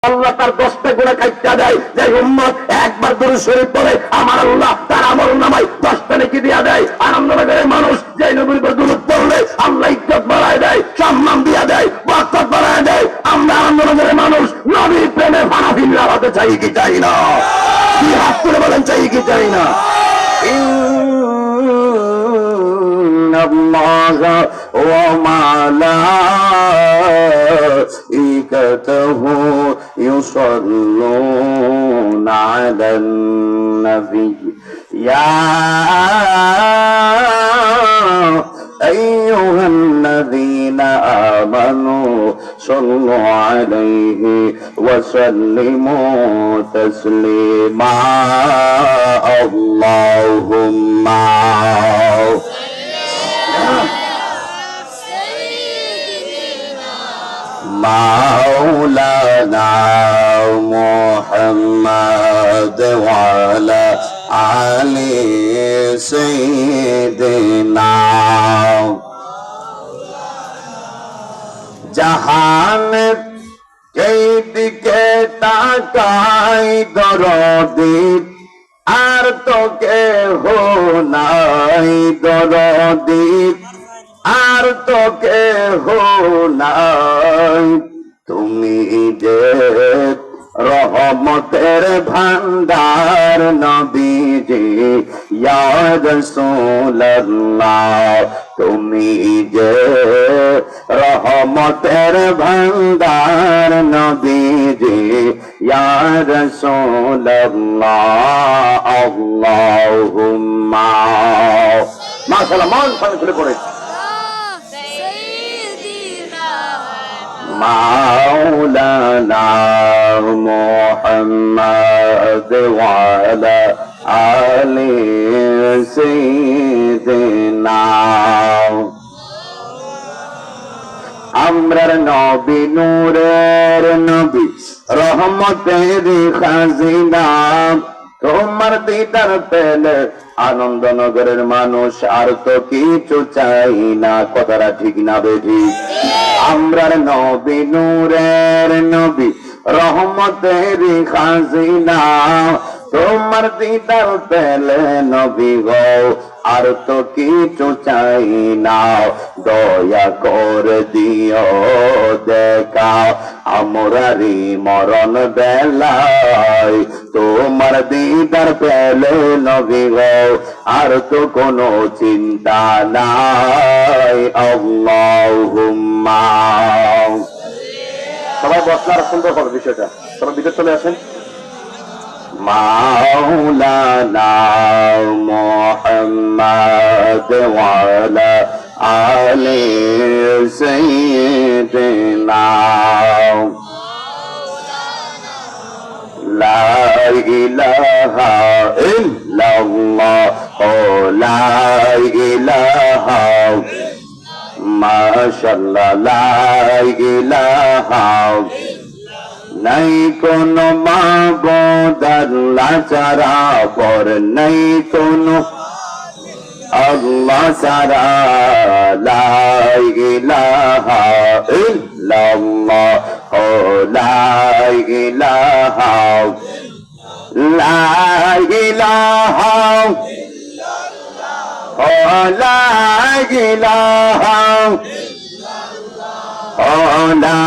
আল্লাহ তার 10টা গুনাহ কাটতে দেয়। যে উম্মত একবার দুরূদ শরীফ পড়ে আমার আল্লাহ তার আমলনামায় 10টা নেকি দিয়ে দেয়। আনন্দনগরের মানুষ যে নবীর উপর দুরূদ পড়লে আল্লাহ ইজ্জত বাড়ায় দেয়, সম্মান দিয়ে দেয়, বরকত বাড়ায় দেয়। আমরা আনন্দনগরের মানুষ নবীর প্রেমে ফানাফিল্লাহ হতে চাই কি চাই না? কি হাত করে বলেন চাই কি চাই না? الله وملائكته يصلون على النبي يا أيها الذين آمنوا صلوا عليه وسلموا تسليما اللهم مولانا محمد وعلى آل سيدنا জাহান এই দিকে তাকাই দরদি আর তো কেহ নাই দরদি আর তো কেহ নাই তুমি যে রহমতের ভান্ডার নবীজি ইয়া রাসূলুল্লাহ তুমি যে রহমতের ভান্ডার নবীজি ইয়া রাসূলুল্লাহ আল্লাহুম্মা মাশাআল্লাহ মান ফানে খুলে পড়ে مولانا محمد وعلى آل سيدنا আমরার নবী নূরের নবী রহমতের খাজিনা তোমার দিদার পেলে আনন্দনগরের মানুষ আর তো কিছু চাই না। কথাটা ঠিক না বেঠি? আমরার নবী নূরের নবী রহমতের খাজিনা তোমার দিদার পেলে নবী গো আর তো কিছু চাই না। দয়া করে দিও দেখা আমরারি মরণ বেলায় তোমার দিদার পেলে নবী গো আর তো কোনো চিন্তা নাই। আল্লাহুম্মা সবাই বসলার সুন্দর হবে বিষয়টা, সবাই ভিতরে চলে আসেন। مولانا محمد وعلى آل سيدنا لا إله إلا الله لا إله ما شاء الله لا إله নাই কোনো মাবুদ আল্লাহ ছাড়া পর নাই কোনো আল্লাহ ছাড়া লা ইলাহা ইল্লাল্লাহ লা ইলাহা লা ইলাহা লা ইলাহা লা